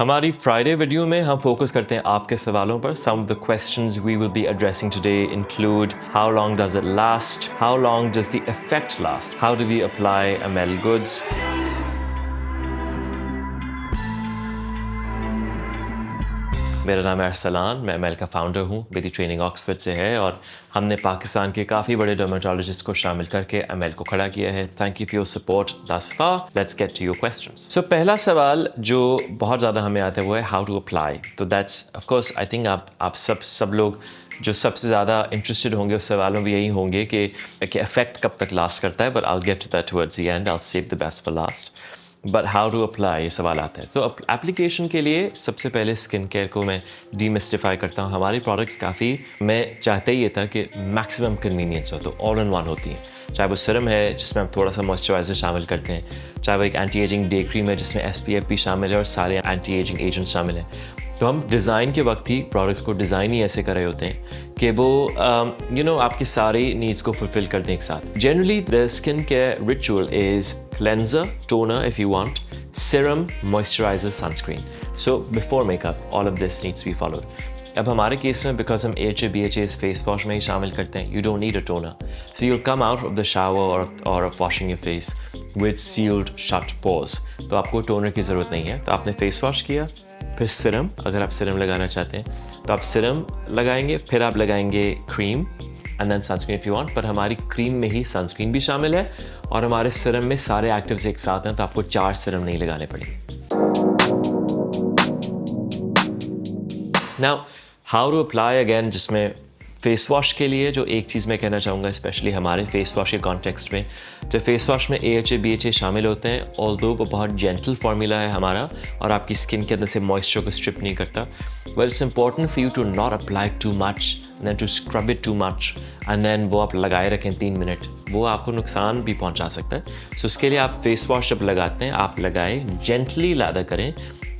हमारी Friday video में हम फोकस करते हैं आपके सवालों पर. Some of the questions we will be addressing today include how long does it last? How long does the effect last? How do we apply ML goods? मेरा नाम है अरसलान, मैं ML का फाउंडर हूँ. मेरी ट्रेनिंग ऑक्सफोर्ड से है और हमने पाकिस्तान के काफ़ी बड़े डर्मेटोलॉजिस्ट को शामिल करके ML को खड़ा किया है. Thank you for your support thus far. Let's get to your questions. So पहला सवाल जो बहुत ज़्यादा हमें आता है वो है हाउ टू अप्लाई. तो that's of course I think आप सब लोग जो सबसे ज़्यादा इंटरेस्टेड होंगे उस सवालों में यही होंगे कि इफेक्ट कब तक लास्ट करता है. But I will get to that towards the end. I will save the best for last. But how to apply, ये सवाल आता है. तो एप्लीकेशन के लिए सबसे पहले स्किन केयर को मैं डीमिस्टिफाई करता हूँ. हमारी प्रोडक्ट्स काफ़ी, मैं चाहता ही ये था कि मैक्सिमम कन्वीनियंस हो, तो ऑल इन वन होती हैं. चाहे वो सिरम है जिसमें हम थोड़ा सा मॉइस्चराइज़र शामिल करते हैं, चाहे वो एक एंटी एजिंग डे क्रीम है जिसमें SPF भी शामिल है और सारे एंटी एजिंग एजेंट शामिल हैं. तो हम डिज़ाइन के वक्त ही प्रोडक्ट्स को डिज़ाइन ही ऐसे कर रहे होते हैं कि वो आपकी सारी नीड्स को फुलफिल कर दें एक साथ. Generally the skin care ritual is cleanser, toner if you want, serum, moisturizer, sunscreen. So before makeup, all of this needs to be followed. अब हमारे केस में बिकॉज हम AHA BHA's फेस वॉश में ही शामिल करते हैं, you don't need a toner. So you'll come out of the shower or of washing your face with sealed shut pores. तो आपको टोनर की ज़रूरत नहीं है. तो आपने फेस वॉश किया, फिर सिरम, अगर आप सिरम लगाना चाहते हैं तो आप सिरम लगाएंगे, फिर आप लगाएंगे cream and then sunscreen if you want. पर हमारी क्रीम में ही सनस्क्रीन भी शामिल है और हमारे सिरम में सारे एक्टिव्स एक साथ हैं, तो आपको 4 सिरम नहीं लगाने पड़ेंगे. Now how to apply again, जिसमें फेस वॉश के लिए जो एक चीज़ मैं कहना चाहूँगा स्पेशली हमारे फेस वॉश के कॉन्टेक्स्ट में, जो फेस वॉश में AHA BHA शामिल होते हैं, ऑल्दो वो बहुत जेंटल फार्मूला है हमारा और आपकी स्किन के अंदर से मॉइस्चर को स्ट्रिप नहीं करता. But it's important for you to not apply too much than to scrub it too much and then वो आप लगाए रखें 3 मिनट, वो आपको नुकसान भी पहुंचा सकता है. सो उसके लिए आप फेस वॉश जब लगाते हैं आप लगाएं, जेंटली लादा करें.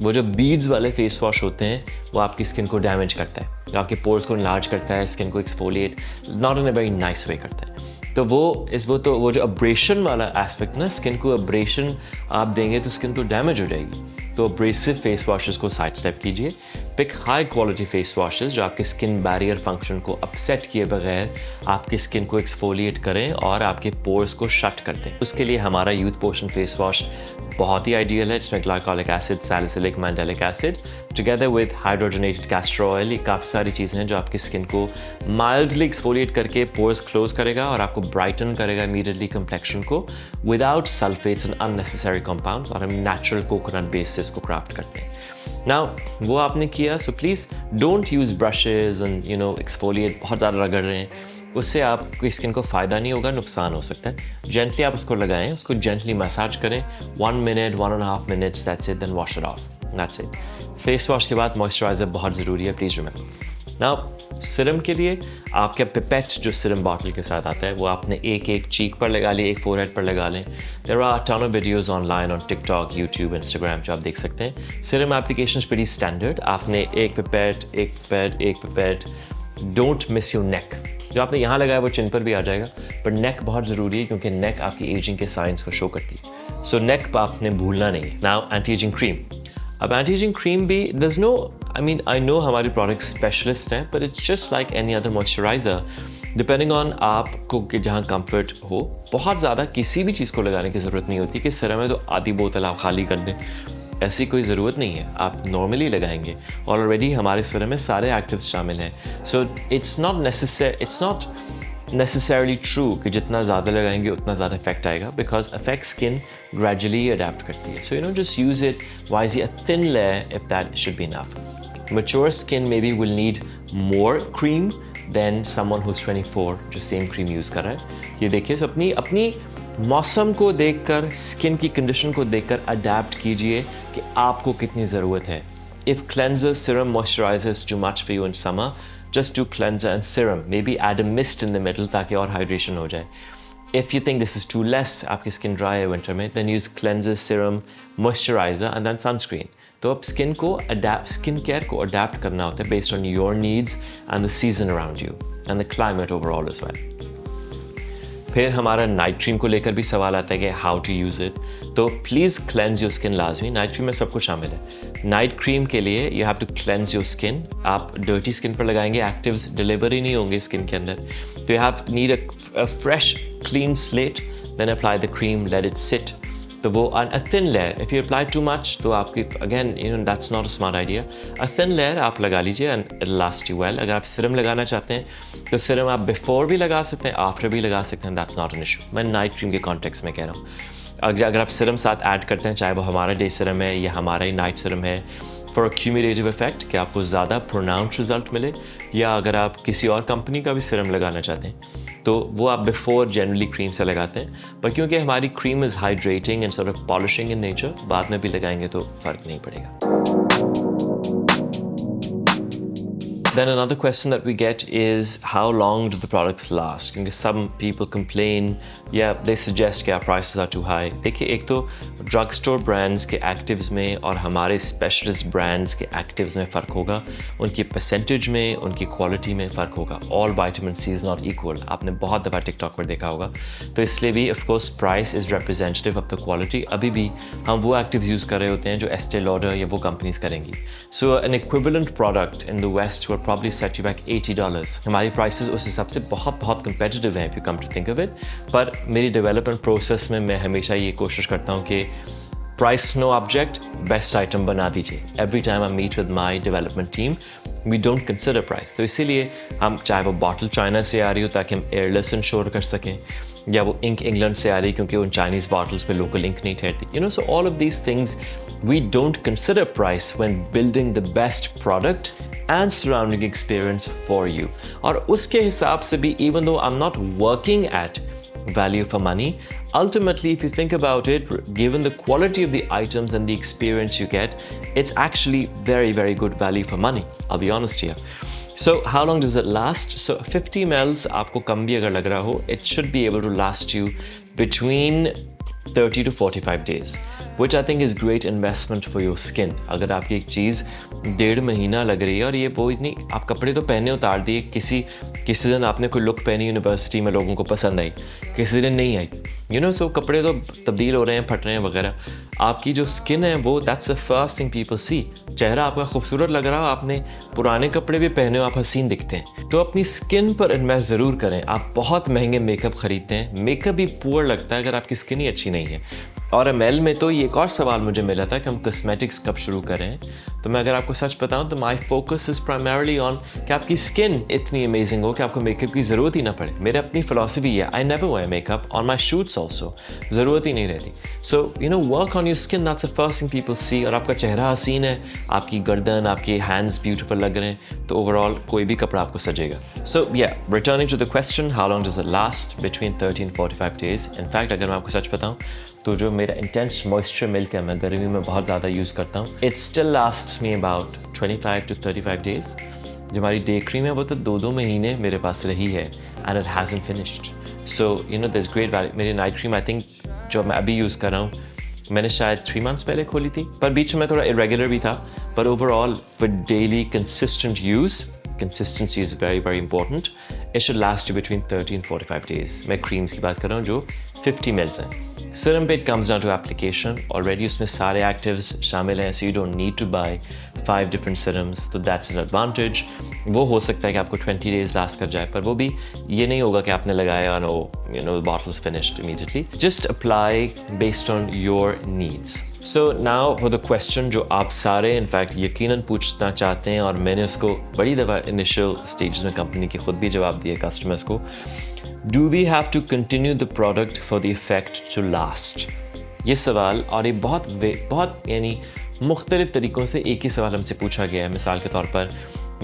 वो जो बीड्स वाले फेस वॉश होते हैं वो आपकी स्किन को डैमेज करता है, आपके पोर्स को इनलार्ज करता है, स्किन को exfoliate not in a very nice way करता है. तो वो जो अब्रेशन वाला एस्पेक्ट ना, स्किन को अब्रेशन आप देंगे तो स्किन तो डैमेज हो जाएगी. तो अब्रेसिव फेस वॉशेस को साइड स्टेप कीजिए. Pick high quality face washes जो आपके स्किन बैरियर फंक्शन को अपसेट किए बगैर आपकी स्किन को एक्सफोलिएट करें और आपके पोर्स को शट कर दें. उसके लिए हमारा यूथ पोशन फेस वॉश बहुत ही आइडियल है. इसमें glycolic acid, salicylic, mandelic acid together with hydrogenated castor oil, ये काफ़ी सारी चीज़ें हैं जो आपकी स्किन को माइल्डली एक्सफोलिएट करके पोर्स क्लोज करेगा और आपको ब्राइटन करेगा इमीडिएटली कंप्लेक्शन को without sulphates and unnecessary compounds. और हम नेचुरल कोकोनट बेस से इसको क्राफ्ट करते हैं. नाउ वो आपने किया, so please don't use brushes and exfoliate, बहुत ज़्यादा रगड़ रहे हैं, उससे आपकी स्किन को फ़ायदा नहीं होगा, नुकसान हो सकता है. जेंटली आप उसको लगाएं, उसको जेंटली मसाज करें 1 minute 1.5 minutes, that's it, then wash it off, that's it. Face wash के बाद मॉइस्चराइज़र बहुत ज़रूरी है, प्लीज़ रिमेंबर. नाउ सिरम के लिए आपके पिपेट जो सिरम बॉटल के साथ आता है वो आपने एक चीक पर लगा ली, एक फोरहेड पर लगा लें. There are ton of videos online on TikTok, YouTube, Instagram जो आप देख सकते हैं. Serum application very standard. आपने एक pipette. Don't miss your neck. जो आपने यहाँ लगाया वो चिन पर भी आ जाएगा, पर नेक बहुत ज़रूरी है क्योंकि नेक आपकी एजिंग के साइंस को शो करती है. सो नेक आपने भूलना नहीं. Now anti ageing cream. अब एंटी एजिंग क्रीम भी there's no, I know हमारी प्रोडक्ट स्पेशलिस्ट हैं, but it's just like any other moisturizer. Depending on आपको कि जहाँ कंफर्ट हो, बहुत ज़्यादा किसी भी चीज़ को लगाने की ज़रूरत नहीं होती कि सिरम है तो आधी बोतल आप खाली कर दें, ऐसी कोई ज़रूरत नहीं है. आप नॉर्मली लगाएंगे और ऑलरेडी हमारे सिरम में सारे एक्टिव्स शामिल हैं. So it's not necessarily true कि जितना ज़्यादा लगाएंगे उतना ज़्यादा इफेक्ट आएगा, because affect skin gradually adapt करती है. So just use it wisely, a thin layer if that should be enough. Mature skin maybe will need more cream than someone who's 24 जो same cream use कर रहा है. ये देखिए, so अपनी मौसम को देखकर, स्किन की कंडीशन को देखकर अडेप्ट कीजिए कि आपको कितनी ज़रूरत है. If cleanser, serum, moisturizer is too much for you in summer, just do cleanser and serum. Maybe add a mist in the middle ताकि और hydration हो जाए. If you think this is too less, आपकी skin dry है winter में, then use cleanser, serum, moisturizer and then sunscreen. तो अब skin care को adapt करना होता है based on your needs and the season around you and the climate overall as well. फिर हमारा नाइट क्रीम को लेकर भी सवाल आता है कि हाउ टू यूज़ इट। तो प्लीज़ क्लेंज योर स्किन लाजमी, नाइट क्रीम में सब कुछ शामिल है। नाइट क्रीम के लिए you have to cleanse your skin. आप डर्टी स्किन पर लगाएंगे, एक्टिव्स डिलीवर ही नहीं होंगे स्किन के अंदर। तो you have need a fresh clean slate, then apply the cream, let it sit. तो वो a thin layer, if you apply too much तो आपकी again that's not a smart idea. A thin layer आप लगा लीजिए and it last you well. अगर आप सिरम लगाना चाहते हैं तो सिरम आप बिफोर भी लगा सकते हैं, आफ्टर भी लगा सकते हैं, दैट्स नॉट एन इशू। मैं नाइट क्रीम के कॉन्टेक्स्ट में कह रहा हूँ। अगर आप सिरम साथ ऐड करते हैं, चाहे वो हमारा डे सिरम है या हमारा ही नाइट सिरम है, फॉर क्यूमुलेटिव इफेक्ट कि आपको ज़्यादा प्रोनाउंस रिजल्ट मिले, या अगर आप किसी और कंपनी का भी सिरम लगाना चाहते हैं तो वो आप बिफोर जनरली क्रीम से लगाते हैं। पर क्योंकि हमारी cream is hydrating and sort of polishing in nature, बाद में भी लगाएंगे तो फ़र्क नहीं पड़ेगा। Then another question that we get is how long do the products last? Because some people complain, yeah, they suggest कि prices are too high. देखिए, एक तो ड्रग स्टोर ब्रांड्स के एक्टिव्स में और हमारे स्पेशलिस्ट ब्रांड्स के एक्टिव्स में फ़र्क होगा, उनकी परसेंटेज में, उनकी क्वालिटी में फ़र्क होगा। All vitamin C is not equal, आपने बहुत दफ़ा टिकटॉक पर देखा होगा। तो इसलिए भी of course price is representative of the quality. अभी भी हम वो एक्टिव्स यूज़ कर रहे होते हैं जो एस्टे लॉडर या वो कंपनीज़ करेंगी। So an equivalent product in the west will probably set you back $80. हमारी प्राइसेस उस हिसाब से बहुत कंपेटिटिव हैं if you come to think of it। पर मेरी डेवलपमेंट प्रोसेस में मैं हमेशा ये कोशिश करता हूँ कि price no object, best item बना दीजिए। Every time I meet with my development team we don't consider price. तो इसीलिए हम, चाहे वो बॉटल चाइना से आ रही हो ताकि हम एयरलेस इंश्योर कर सकें, या वो इंक इंग्लैंड से आ रही क्योंकि उन चाइनीज़ बॉटल्स पे लोकल इंक नहीं ठहरती, so all of these things we don't consider price when building the best product and surrounding experience for you। और उसके हिसाब से भी, even though I'm not working at value for money, ultimately if you think about it, given the quality of the items and the experience you get, it's actually very good value for money, I'll be honest here। So how long does it last? So 50 ml आपको कम भी अगर लग रहा हो, it should be able to last you between 30 to 45 days, which I think is great investment for your skin। अगर आपकी एक चीज़ 1.5 महीना लग रही है और ये वो इतनी, आप कपड़े तो पहने उतार दिए, किसी दिन आपने कोई लुक पहनी यूनिवर्सिटी में, लोगों को पसंद आई, किसी दिन नहीं आई, सो कपड़े तो तब्दील हो रहे हैं, फट रहे हैं वगैरह। आपकी जो स्किन है वो that's the first thing people see. चेहरा आपका खूबसूरत लग रहा हो, आपने पुराने कपड़े भी पहने हो, आप हसीन दिखते हैं। तो अपनी स्किन पर इन्वेस्ट ज़रूर करें। आप बहुत महंगे मेकअप खरीदते हैं, मेकअप भी पुअर लगता है अगर आपकी स्किन ही अच्छी नहीं है। और एमएल में तो ये एक और सवाल मुझे मिला था कि हम कॉस्मेटिक्स कब शुरू करें। तो मैं अगर आपको सच बताऊं तो my focus is primarily on कि आपकी स्किन इतनी अमेजिंग हो कि आपको मेकअप की ज़रूरत ही ना पड़े। मेरी अपनी फ़िलॉसफी है, I never wear makeup on my shoots also, ज़रूरत ही नहीं रहती। So work on your skin, that's the first thing people see. और आपका चेहरा हसीन है, आपकी गर्दन, आपके हैंड्स ब्यूटीफुल लग रहे हैं, तो ओवरऑल कोई भी कपड़ा आपको सजेगा। So returning to the question, how long does it last? Between 30 and 45 days। In fact अगर मैं आपको सच बताऊँ तो जो मेरा इंटेंस मॉइस्चर मिल्क है, मैं गर्मी में बहुत ज़्यादा यूज़ करता हूँ, it still lasts me about 25 to 35 days। जो हमारी डे क्रीम है वो तो 2 महीने मेरे पास रही है and it hasn't finished. So there is great value. मेरी नाइट क्रीम आई थिंक जो मैं अभी यूज़ कर रहा हूँ, मैंने शायद 3 months पहले खोली थी, पर बीच में थोड़ा इरेगुलर भी था। पर overall for daily consistent use, consistency is very important। It should last you between 30 and 45 days। मैं क्रीम्स की बात कर रहा हूँ जो 50 ml हैं। Serum पे it comes down to application। Already उसमें सारे actives शामिल हैं, so you don't need to buy 5 different serums। तो that's an advantage। वो हो सकता है कि आपको 20 days last कर जाए, पर वो भी ये नहीं होगा कि आपने लगाया और the bottle's finished immediately। Just apply based on your needs। So now for the question जो आप सारे इनफैक्ट यकीनन पूछना चाहते हैं, और मैंने उसको बड़ी दफ़ा इनिशियल स्टेज में कंपनी के खुद भी जवाब दिए कस्टमर्स को। Do we have to continue the product for the effect to last? ये सवाल, और ये बहुत यानी मुख्तलिफ तरीक़ों से एक ही सवाल हमसे पूछा गया है। मिसाल के तौर पर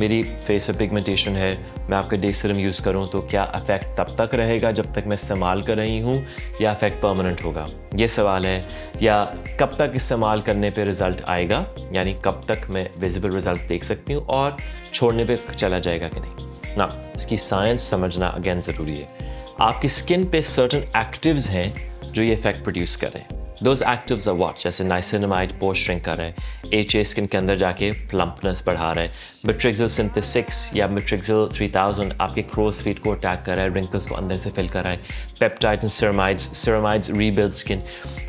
मेरी फेस पे पिगमेंटेशन है, मैं आपका डे सीरम यूज़ करूं तो क्या इफ़ेक्ट तब तक रहेगा जब तक मैं इस्तेमाल कर रही हूं, या इफ़ेक्ट परमानेंट होगा? ये सवाल है। या कब तक इस्तेमाल करने पे रिज़ल्ट आएगा, यानी कब तक मैं विजिबल रिज़ल्ट देख सकती हूँ, और छोड़ने पे चला जाएगा कि नहीं ना। इसकी साइंस समझना अगेन ज़रूरी है। आपकी स्किन पे सर्टन एक्टिव्स हैं जो ये इफ़ेक्ट प्रोड्यूस कर रहे हैं। दोज एक्टिव्स आर व्हाट, जैसे नाइसिनामाइड पोर श्रिंक कर रहा है, HA स्किन के अंदर जाके प्लम्पनेस बढ़ा रहा है, मेट्रिक्सिल सिंथेसिस या मेट्रिक्सिल 3000 आपके क्रोस फीट को अटैक कर रहा है, रिंकल्स को अंदर से फिल कर रहा है, peptides and ceramides rebuild skin.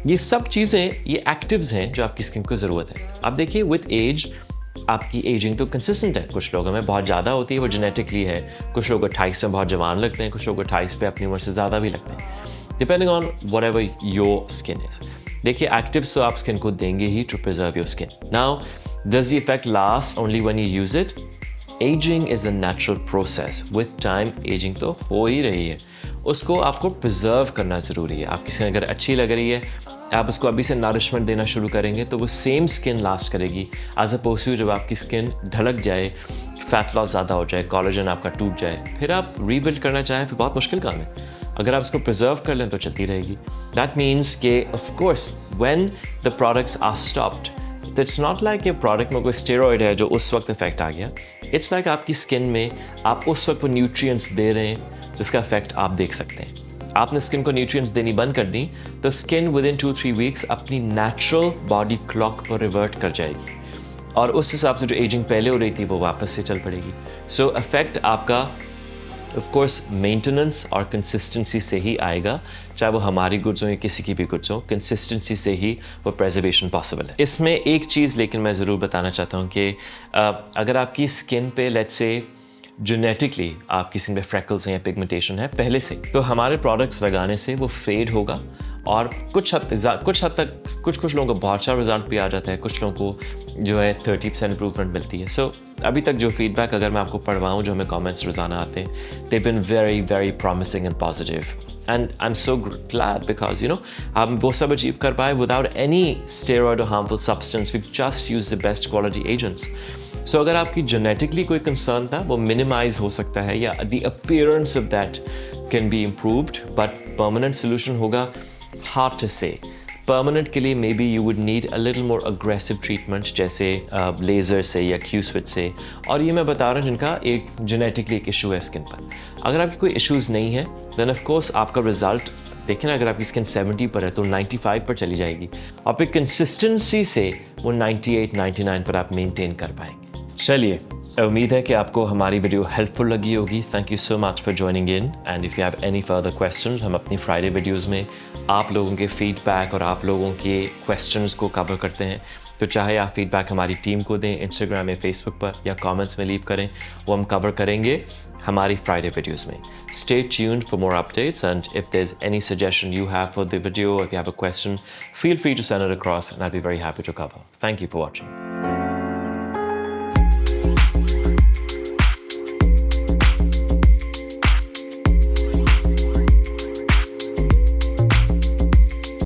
ये सब चीज़ें, ये एक्टिव्स हैं जो आपकी स्किन को ज़रूरत है। अब देखिए विद एज आपकी एजिंग तो कंसिस्टेंट है, कुछ लोगों में बहुत ज़्यादा होती है, वो जेनेटिकली है, कुछ लोग 28 में बहुत जवान लगते हैं, कुछ लोग 28 पे अपनी उम्र से ज़्यादा भी लगते हैं, depending on whatever your skin is. देखिए एक्टिव्स तो आप स्किन को देंगे ही to preserve your skin. Now does the effect last only when you use it? Aging is a natural process, with time aging तो हो ही रही है, उसको आपको प्रिजर्व करना ज़रूरी है। आपकी स्किन अगर अच्छी लग रही है, आप उसको अभी से नरिशमेंट देना शुरू करेंगे तो वो सेम स्किन लास्ट करेगी, एज अपोज टू जब आपकी स्किन ढलक जाए, फैट लॉस ज़्यादा हो जाए, कोलेजन आपका टूट जाए, फिर आप रीबिल्ड करना चाहें, फिर बहुत मुश्किल काम है। अगर आप इसको प्रिजर्व कर लें तो चलती रहेगी। दैट मीन्स के of course when the products are stopped, तो इट्स नॉट लाइक ये प्रोडक्ट में कोई स्टेरॉइड है जो उस वक्त इफेक्ट आ गया। इट्स लाइक आपकी स्किन में आप उस वक्त वो न्यूट्रिएंट्स दे रहे हैं जिसका इफेक्ट आप देख सकते हैं। आपने स्किन को न्यूट्रिएंट्स देनी बंद कर दी तो स्किन विद इन 2-3 वीक्स अपनी नेचुरल बॉडी क्लॉक पर रिवर्ट कर जाएगी और उस हिसाब से जो एजिंग पहले हो रही थी वो वापस से चल पड़ेगी। सो इफेक्ट आपका ऑफ कोर्स मेंटेनेंस और कंसिस्टेंसी से ही आएगा, चाहे वो हमारी गुड्स हो या किसी की भी गुड्स हो, कंसिस्टेंसी से ही वो प्रिजर्वेशन पॉसिबल है। इसमें एक चीज़ लेकिन मैं ज़रूर बताना चाहता हूँ कि अगर आपकी स्किन पे लेट्स से जेनेटिकली आपकी स्किन पे फ्रैकल्स हैं या पिगमेंटेशन है पहले से, तो हमारे प्रोडक्ट्स लगाने से वो फेड होगा और कुछ हद तक कुछ लोगों को बहुत अच्छा रिजल्ट भी आ जाता है, कुछ लोगों को जो है 30% इंप्रूवमेंट मिलती है। सो अभी तक जो फीडबैक अगर मैं आपको पढ़वाऊँ, जो हमें कमेंट्स रोज़ाना आते हैं, they been very very promising and positive and I am so glad because you know हम वो सब अचीव कर पाए विदाउट एनी स्टेरॉइड और harmful substance, we just use the best quality agents. So अगर आपकी जेनेटिकली कोई कंसर्न था वो मिनिमाइज हो सकता है या the appearance of that can be improved, but permanent solution होगा हार्ड टू से। परमानेंट के लिए may be you would need a little more aggressive treatment जैसे लेज़र से या Q-switch से, और ये मैं बता रहा हूँ जिनका एक जेनेटिकली एक इशू है स्किन पर। अगर आपकी कोई इश्यूज़ नहीं है देन ऑफ कोर्स आपका रिजल्ट देखें ना, अगर आपकी स्किन 70 पर है तो 95 पर चली जाएगी और फिर कंसिस्टेंसी से वो 98-99 पर आप मेंटेन कर पाएंगे। चलिए, उम्मीद है कि आपको हमारी वीडियो हेल्पफुल लगी होगी। Thank you so much for joining in and if you have any further questions, हम अपनी फ्राइडे वीडियोस में आप लोगों के फीडबैक और आप लोगों के क्वेश्चंस को कवर करते हैं। तो चाहे आप फीडबैक हमारी टीम को दें इंस्टाग्राम या फेसबुक पर या कमेंट्स में लीव करें, वो हम कवर करेंगे हमारी फ्राइडे वीडियोस में। Stay tuned for more updates and if there is any suggestion you have for the video, or if you have a question, feel free to send it across and I'll be very happy to cover. Thank you for watching.